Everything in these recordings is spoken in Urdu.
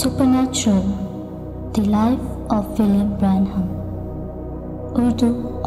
Supernatural, The Life of William Branham, Urdu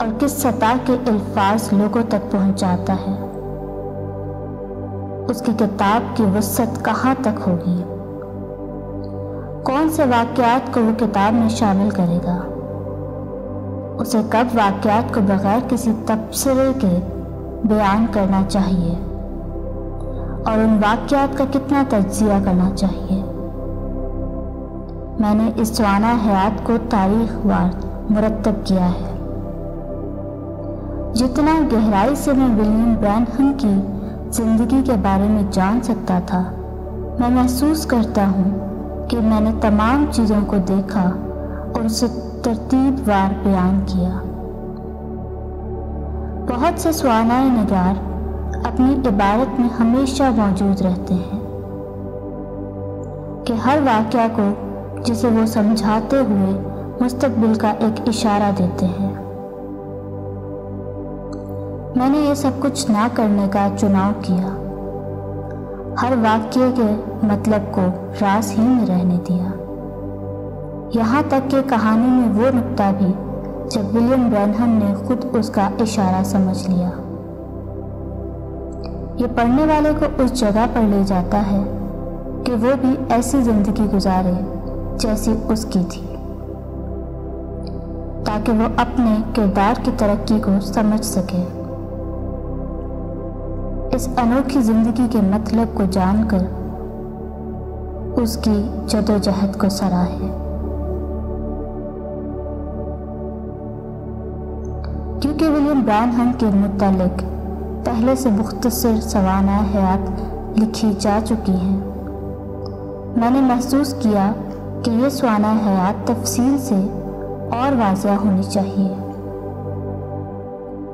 اور کس سطح کے الفاظ لوگوں تک پہنچاتا ہے، اس کی کتاب کی وسعت کہاں تک ہوگی، کون سے واقعات کو وہ کتاب میں شامل کرے گا، اسے کب واقعات کو بغیر کسی تبصرے کے بیان کرنا چاہیے اور ان واقعات کا کتنا تجزیہ کرنا چاہیے۔ میں نے اس سوانح حیات کو تاریخ وار مرتب کیا ہے۔ جتنا گہرائی سے میں ولیم برینہم کی زندگی کے بارے میں جان سکتا تھا، میں محسوس کرتا ہوں کہ میں نے تمام چیزوں کو دیکھا اور اسے ترتیب وار بیان کیا۔ بہت سے سوانح نگار اپنی عبارت میں ہمیشہ موجود رہتے ہیں کہ ہر واقعہ کو جسے وہ سمجھاتے ہوئے مستقبل کا ایک اشارہ دیتے ہیں۔ میں نے یہ سب کچھ نہ کرنے کا چناؤ کیا، ہر واقعے کے مطلب کو راز ہی میں رہنے دیا، یہاں تک کہ کہانی میں وہ نقطہ بھی جب ولیم برینہم نے خود اس کا اشارہ سمجھ لیا۔ یہ پڑھنے والے کو اس جگہ پر لے جاتا ہے کہ وہ بھی ایسی زندگی گزارے جیسی اس کی تھی، تاکہ وہ اپنے کردار کی ترقی کو سمجھ سکے، اس انوکھی زندگی کے مطلب کو جان کر اس کی جدوجہد کو سراہے۔ کیونکہ ولیم برینہم کے متعلق پہلے سے مختصر سوانح حیات لکھی جا چکی ہیں، میں نے محسوس کیا کہ یہ سوانح حیات تفصیل سے اور واضح ہونی چاہیے۔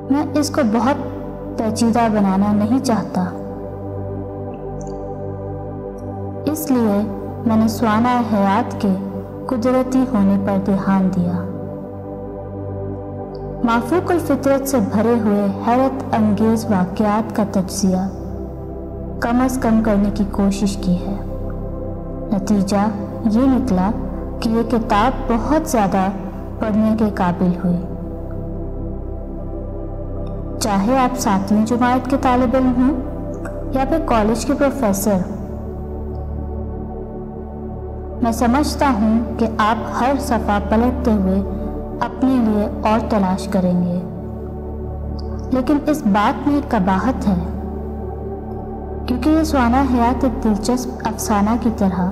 میں اس کو بہت پیچیدہ بنانا نہیں چاہتا، اس لیے میں نے سوانح حیات کے قدرتی ہونے پر دھیان دیا، مافوق الفطرت سے بھرے ہوئے حیرت انگیز واقعات کا تجزیہ کم از کم کرنے کی کوشش کی ہے۔ نتیجہ یہ نکلا کہ یہ کتاب بہت زیادہ پڑھنے کے قابل ہوئی، چاہے آپ 7ویں جماعت کے طالب علم ہوں یا پھر کالج کے پروفیسر۔ میں سمجھتا ہوں کہ آپ ہر صفحہ پلٹتے ہوئے اپنے لیے اور تلاش کریں گے، لیکن اس بات میں ایک قباحت ہے، کیونکہ یہ سوانح حیات ایک دلچسپ افسانہ کی طرح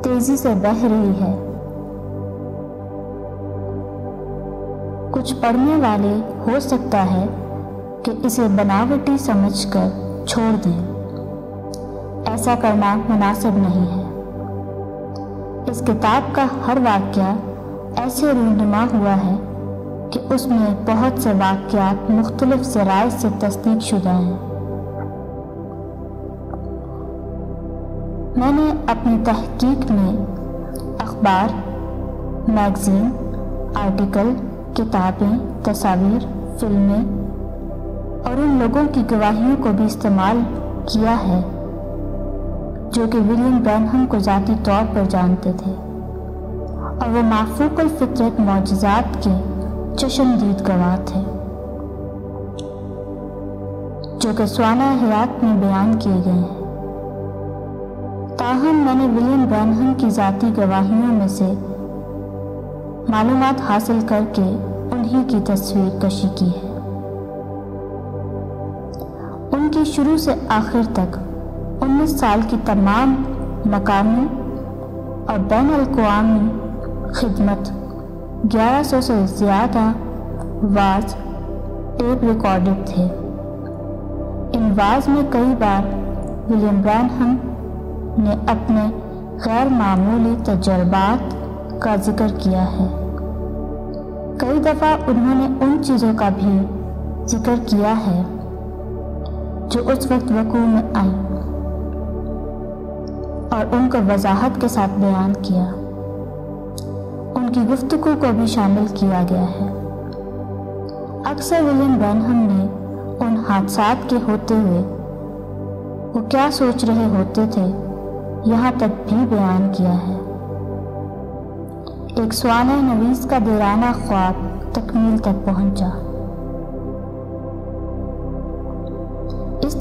تیزی سے بہہ رہی ہے۔ کچھ پڑھنے والے ہو سکتا ہے کہ اسے بناوٹی سمجھ کر چھوڑ دیں، ایسا کرنا مناسب نہیں ہے۔ اس کتاب کا ہر واقعہ ایسے رونما ہوا ہے کہ اس میں بہت سے واقعات مختلف ذرائع سے تصدیق شدہ ہیں۔ میں نے اپنی تحقیق میں اخبار، میگزین، آرٹیکل، کتابیں، تصاویر، فلمیں اور ان لوگوں کی گواہیوں کو بھی استعمال کیا ہے جو کہ ولیم برینہم کو ذاتی طور پر جانتے تھے اور وہ مافوق الفطرت معجزات کے چشمدید گواہ تھے جو کہ سوانح حیات میں بیان کیے گئے ہیں۔ تاہم میں نے ولیم برینہم کی ذاتی گواہیوں میں سے معلومات حاصل کر کے انہی کی تصویر کشی کی ہے۔ ان کی شروع سے آخر تک 19 سال کی تمام مقامی اور بین الاقوامی خدمت، 1100 سے زیادہ واعظ ٹیپ ریکارڈڈ تھے۔ ان واعظ میں کئی بار ولیم برینہم نے اپنے غیر معمولی تجربات کا ذکر کیا ہے۔ کئی دفعہ انہوں نے ان چیزوں کا بھی ذکر کیا ہے جو اس وقت وقوع میں آئیں اور ان کو وضاحت کے ساتھ بیان کیا۔ ان کی گفتگو کو بھی شامل کیا گیا ہے۔ اکثر ولیم برینہم نے ان حادثات کے ہوتے ہوئے وہ کیا سوچ رہے ہوتے تھے یہاں تک بھی بیان کیا ہے۔ ایک سوانح نویس کا دیرانہ خواب تکمیل تک پہنچا۔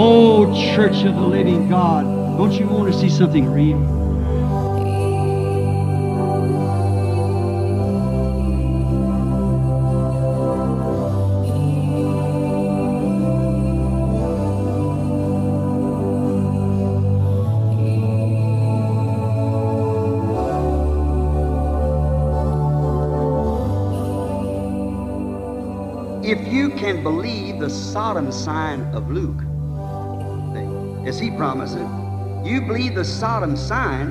Oh, Church of the Living God, don't you want to see something real? If you can believe the Sodom sign of Luke, as he promises, you believe the Sodom sign,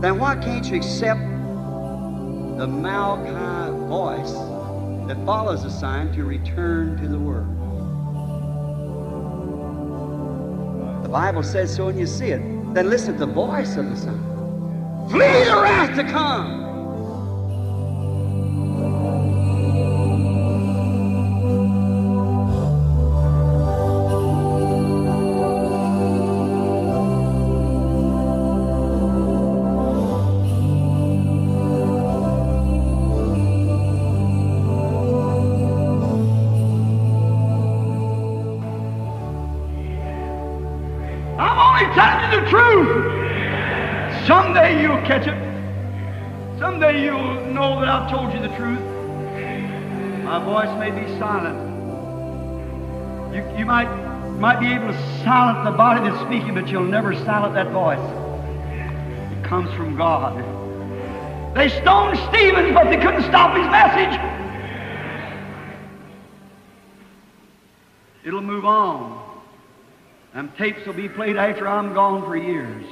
then why can't you accept the Malachi voice that follows the sign to return to the Word? The Bible says so and you see it. Then listen to the voice of the sign. Flee the wrath to come. Telling you the truth. Someday you'll catch it. Someday you'll know that I've told you the truth. My voice may be silent. You might be able to silence the body that's speaking, but you'll never silence that voice. It comes from God. They stoned Stephen, but they couldn't stop his message. It'll move on. Them tapes will be played after I'm gone for years.